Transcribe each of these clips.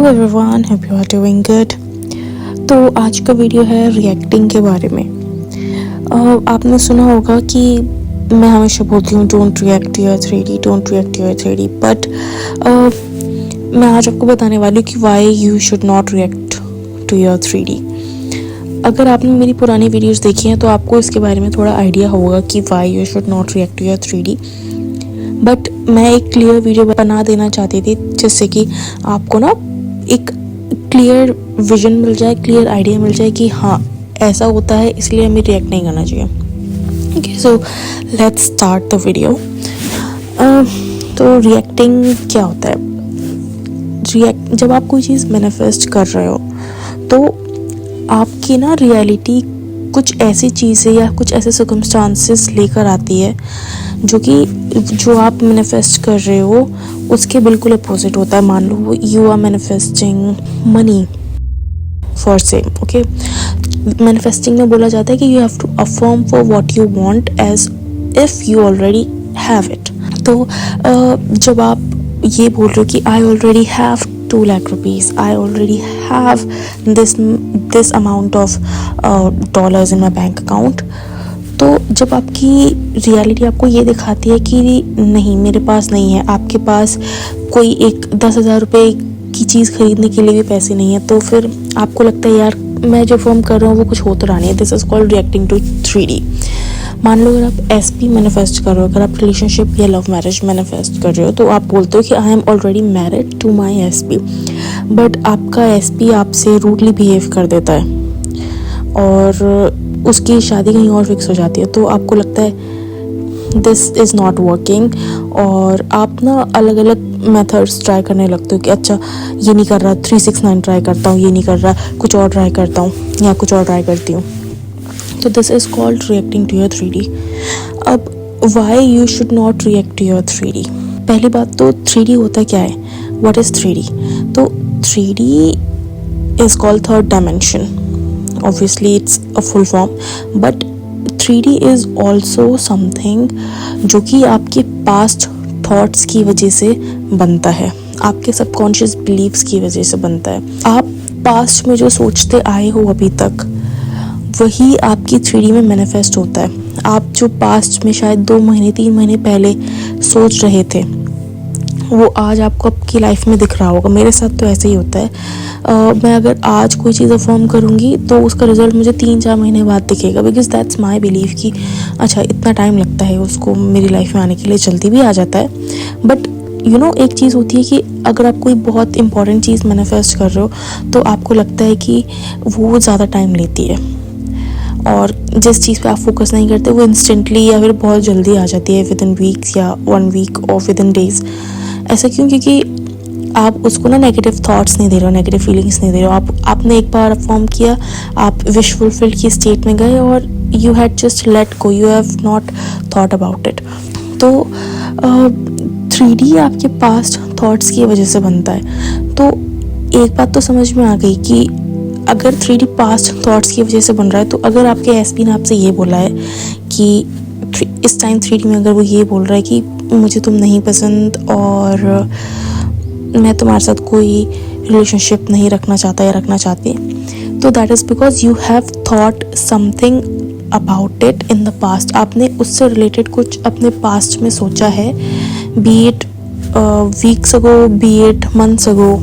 Everyone, hope you are doing good. तो आज का वीडियो है रिएक्टिंग के बारे में। आपने सुना होगा कि मैं हमेशा बोलती हूँ don't react your 3D, don't react your 3D, but मैं आज आपको बताने वाली हूँ कि why you should not react to your 3D। अगर आपने मेरी पुरानी वीडियोस देखी हैं तो आपको इसके बारे में थोड़ा आइडिया होगा कि why you should not react to your 3D। But मैं एक क्लियर वीडियो बना देना चाहती थी जिससे कि आपको ना एक क्लियर विजन मिल जाए, क्लियर आइडिया मिल जाए कि हाँ ऐसा होता है, इसलिए हमें रिएक्ट नहीं करना चाहिए। Okay, so let's start the video. तो रिएक्टिंग क्या होता है? जब आप कोई चीज़ मैनिफेस्ट कर रहे हो तो आपकी ना रियलिटी कुछ ऐसी चीज़ें या कुछ ऐसे सर्कमस्टांसेस लेकर आती है जो आप मैनिफेस्ट कर रहे हो उसके बिल्कुल अपोजिट होता है। मान लो you are manifesting money for same, okay. Manifesting में बोला जाता है कि you have to affirm for what you want as if you already have it. तो जब आप ये बोल रहे हो कि I already have 2 lakh rupees, I already have this amount of dollars in my bank account, तो जब आपकी रियलिटी आपको ये दिखाती है कि नहीं मेरे पास नहीं है, आपके पास कोई एक 10,000 रुपये की चीज़ खरीदने के लिए भी पैसे नहीं है, तो फिर आपको लगता है यार मैं जो फॉर्म कर रहा हूँ वो कुछ हो तो रहा नहीं है। This is called reacting to 3D। मान लो अगर आप SP मैनिफेस्ट कर रहे हो, अगर आप रिलेशनशिप या लव मैरिज मैनिफेस्ट कर रहे हो तो आप बोलते हो कि I am already married to my SP, but आपका SP आपसे रूडली बिहेव कर देता है और उसकी शादी कहीं और फिक्स हो जाती है, तो आपको लगता है दिस इज़ नॉट वर्किंग और आप ना अलग अलग मेथड्स ट्राई करने लगते हो कि अच्छा ये नहीं कर रहा, 369 ट्राई करता हूँ, ये नहीं कर रहा, कुछ और ट्राई करता हूँ या कुछ और ट्राई करती हूँ। तो this is called reacting to your 3D। अब why you should not react to your 3D? पहली बात तो 3D होता क्या है? What is 3D? तो 3D is called third dimension. Obviously it's a full form, but 3D is also something जो कि आपके past thoughts की वजह से बनता है, आपके subconscious beliefs की वजह से बनता है। आप past में जो सोचते आए हो अभी तक वही आपकी 3D में manifest होता है। आप जो past में शायद 2 महीने 3 महीने पहले सोच रहे थे वो आज आपको आपकी लाइफ में दिख रहा होगा। मेरे साथ तो ऐसे ही होता है। मैं अगर आज कोई चीज़ अफर्म करूँगी तो उसका रिजल्ट मुझे 3-4 महीने बाद दिखेगा, बिकॉज दैट्स माई बिलीव कि अच्छा इतना टाइम लगता है उसको मेरी लाइफ में आने के लिए, जल्दी भी आ जाता है। बट यू नो एक चीज़ होती है कि अगर आप कोई बहुत इंपॉर्टेंट चीज़ मैनिफेस्ट कर रहे हो तो आपको लगता है कि वो ज़्यादा टाइम लेती है और जिस चीज़ पे आप फोकस नहीं करते वो इंस्टेंटली या फिर बहुत जल्दी आ जाती है, विद इन वीक्स या 1 वीक और विद इन डेज। ऐसा क्यों? क्योंकि आप उसको ना नेगेटिव थॉट्स नहीं दे रहे हो, नेगेटिव फीलिंग्स नहीं दे रहे हो। आपने एक बार फॉर्म किया, आप विश फुलफिल्ड की स्टेट में गए और you had just let go, you have not thought about it. तो 3D आपके पास्ट थॉट्स की वजह से बनता है। तो एक बात तो समझ में आ गई कि अगर 3D पास्ट थॉट्स की वजह से बन रहा है तो अगर आपके SP ने आपसे ये बोला है कि इस टाइम 3D में अगर वो ये बोल रहा है कि मुझे तुम नहीं पसंद और मैं तुम्हारे साथ कोई रिलेशनशिप नहीं रखना चाहता या रखना चाहती, तो that is because you have thought something about it in the past. आपने उससे रिलेटेड कुछ अपने पास्ट में सोचा है, be it weeks ago, be it months ago,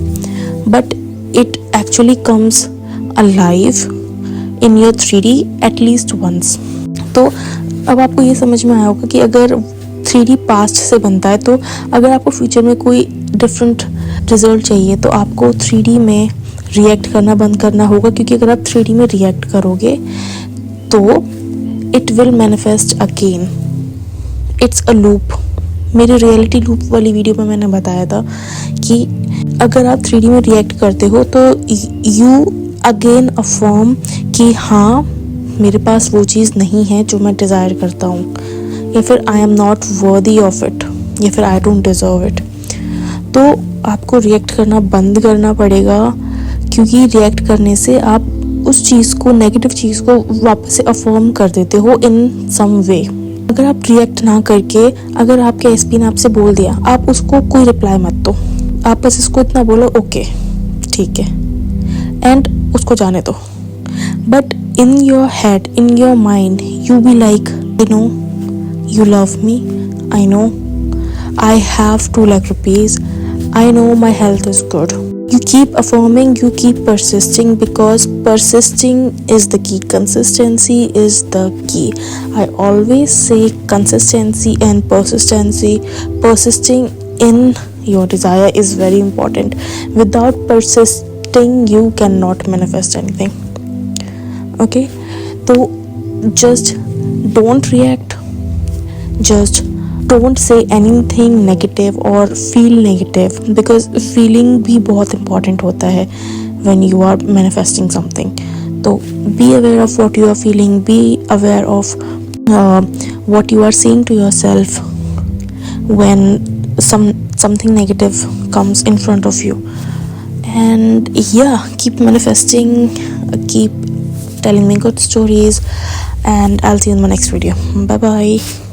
but it actually comes alive in your 3D at least once. तो अब आपको ये समझ में आया होगा कि अगर 3D पास्ट से बनता है तो अगर आपको फ्यूचर में कोई डिफरेंट रिजल्ट चाहिए तो आपको 3D में रिएक्ट करना बंद करना होगा, क्योंकि अगर आप 3D में रिएक्ट करोगे तो it will manifest again. It's a loop. मेरी रियलिटी लूप वाली वीडियो में मैंने बताया था कि अगर आप 3D में रिएक्ट करते हो तो यू अगेन अफर्म कि हाँ मेरे पास वो चीज़ नहीं है जो मैं डिज़ायर करता हूँ, या फिर I am not worthy of it, या फिर आई डोंट डिज़र्व इट। तो आपको रिएक्ट करना बंद करना पड़ेगा, क्योंकि रिएक्ट करने से आप उस चीज़ को, नेगेटिव चीज़ को वापस से अफर्म कर देते हो इन सम वे। अगर आप रिएक्ट ना करके, अगर आपके SP ने आपसे बोल दिया, आप उसको कोई रिप्लाई मत दो, आप बस इसको इतना बोलो ओके, ठीक है, एंड उसको जाने दो. But in your head, in your mind, you be like, I know you love me, I know I have 2 lakh rupees, I know my health is good. You keep affirming, you keep persisting, because persisting is the key. Consistency is the key. I always say consistency and persistency. Persisting in your desire is very important. Without persisting, you cannot manifest anything. Okay, so just don't react, just don't say anything negative or feel negative, because feeling भी बहुत important होता है when you are manifesting something. So be aware of what you are feeling, be aware of what you are saying to yourself when something negative comes in front of you. And yeah, keep manifesting, keep telling me good stories, and I'll see you in my next video. Bye bye.